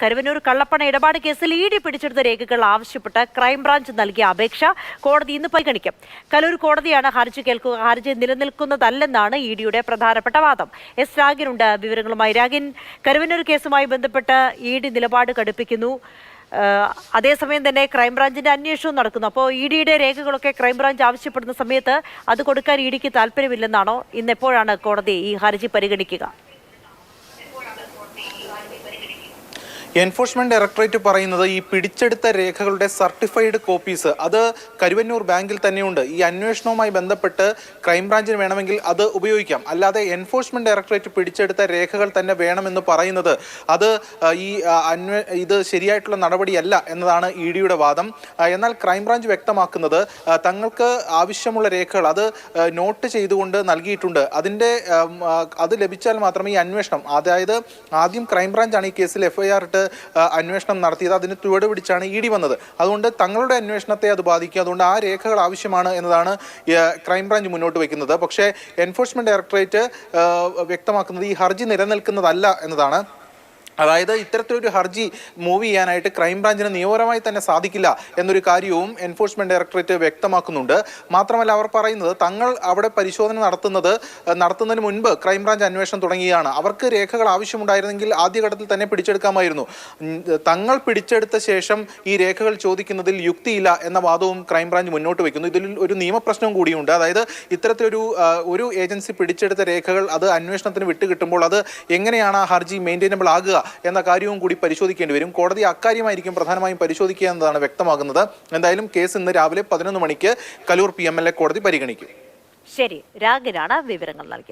കരുവന്നൂർ കള്ളപ്പണ ഇടപാട് കേസിൽ ഇഡി പിടിച്ചെടുത്ത രേഖകൾ ആവശ്യപ്പെട്ട് ക്രൈംബ്രാഞ്ച് നൽകിയ അപേക്ഷ കോടതി ഇന്ന് പരിഗണിക്കും. കലൂർ കോടതിയാണ് ഹർജി കേൾക്കുക. ഹർജി നിലനിൽക്കുന്നതല്ലെന്നാണ് ഇഡിയുടെ പ്രധാനപ്പെട്ട വാദം. എസ് രാഗിനുണ്ട് വിവരങ്ങളുമായി. രാഗിൻ, കരുവന്നൂർ കേസുമായി ബന്ധപ്പെട്ട് ഇഡി നിലപാട് കടുപ്പിക്കുന്നു. അതേസമയം തന്നെ ക്രൈംബ്രാഞ്ചിന്റെ അന്വേഷണവും നടക്കുന്നു. അപ്പോൾ ഇഡിയുടെ രേഖകളൊക്കെ ക്രൈംബ്രാഞ്ച് ആവശ്യപ്പെടുന്ന സമയത്ത് അത് കൊടുക്കാൻ ഇഡിക്ക് താല്പര്യമില്ലെന്നാണോ? ഇന്ന് എപ്പോഴാണ് കോടതി ഈ ഹർജി പരിഗണിക്കുക? എൻഫോഴ്സ്മെന്റ് ഡയറക്ടറേറ്റ് പറയുന്നത് ഈ പിടിച്ചെടുത്ത രേഖകളുടെ സർട്ടിഫൈഡ് കോപ്പീസ് അത് കരുവന്നൂർ ബാങ്കിൽ തന്നെയുണ്ട്. ഈ അന്വേഷണവുമായി ബന്ധപ്പെട്ട് ക്രൈംബ്രാഞ്ചിന് വേണമെങ്കിൽ അത് ഉപയോഗിക്കാം. അല്ലാതെ എൻഫോഴ്സ്മെന്റ് ഡയറക്ടറേറ്റ് പിടിച്ചെടുത്ത രേഖകൾ തന്നെ വേണമെന്ന് പറയുന്നത് അത് ഇത് ശരിയായിട്ടുള്ള നടപടിയല്ല എന്നതാണ് ഇഡിയുടെ വാദം. എന്നാൽ ക്രൈംബ്രാഞ്ച് വ്യക്തമാക്കുന്നത് തങ്ങൾക്ക് ആവശ്യമുള്ള രേഖകൾ അത് നോട്ട് ചെയ്തുകൊണ്ട് നൽകിയിട്ടുണ്ട്. അത് ലഭിച്ചാൽ മാത്രമേ ഈ അന്വേഷണം, അതായത് ആദ്യം ക്രൈംബ്രാഞ്ചാണ് ഈ കേസിൽ FIR ഇട്ട് അന്വേഷണം നടത്തിയത്. അതിന് ചുവട് പിടിച്ചാണ് ഇഡി വന്നത്. അതുകൊണ്ട് തങ്ങളുടെ അന്വേഷണത്തെ അത് ബാധിക്കും. അതുകൊണ്ട് ആ രേഖകൾ ആവശ്യമാണ് എന്നതാണ് ക്രൈംബ്രാഞ്ച് മുന്നോട്ട് വയ്ക്കുന്നത്. പക്ഷേ എൻഫോഴ്സ്മെന്റ് ഡയറക്ടറേറ്റ് വ്യക്തമാക്കുന്നത് ഈ ഹർജി നിലനിൽക്കുന്നതല്ല എന്നതാണ്. അതായത് ഇത്തരത്തിലൊരു ഹർജി മൂവ് ചെയ്യാനായിട്ട് ക്രൈംബ്രാഞ്ചിന് നിയമപരമായി തന്നെ സാധിക്കില്ല എന്നൊരു കാര്യവും എൻഫോഴ്സ്മെന്റ് ഡയറക്ടറേറ്റ് വ്യക്തമാക്കുന്നുണ്ട്. മാത്രമല്ല അവർ പറയുന്നത് തങ്ങൾ അവിടെ പരിശോധന നടത്തുന്നതിന് മുൻപ് ക്രൈംബ്രാഞ്ച് അന്വേഷണം തുടങ്ങിയാണ്. അവർക്ക് രേഖകൾ ആവശ്യമുണ്ടായിരുന്നെങ്കിൽ ആദ്യഘട്ടത്തിൽ തന്നെ പിടിച്ചെടുക്കാമായിരുന്നു. തങ്ങൾ പിടിച്ചെടുത്ത ശേഷം ഈ രേഖകൾ ചോദിക്കുന്നതിൽ യുക്തിയില്ല എന്ന വാദവും ക്രൈംബ്രാഞ്ച് മുന്നോട്ട് വയ്ക്കുന്നു. ഇതിൽ ഒരു നിയമപ്രശ്നവും കൂടിയുണ്ട്. അതായത് ഇത്തരത്തിലൊരു ഏജൻസി പിടിച്ചെടുത്ത രേഖകൾ അത് അന്വേഷണത്തിന് വിട്ടുകിട്ടുമ്പോൾ അത് എങ്ങനെയാണ് ആ ഹർജി മെയിൻറ്റൈനബിൾ ആകുക എന്ന കാര്യവും കൂടി പരിശോധിക്കേണ്ടി വരും. കോടതി അക്കാര്യമായിരിക്കും പ്രധാനമായും പരിശോധിക്കുക എന്നതാണ് വ്യക്തമാകുന്നത്. എന്തായാലും കേസ് ഇന്ന് രാവിലെ 11 മണിക്ക് കലൂർ PMLA കോടതി പരിഗണിക്കും. ശരി, രാഗിനാണ് വിവരങ്ങൾ നൽകിയത്.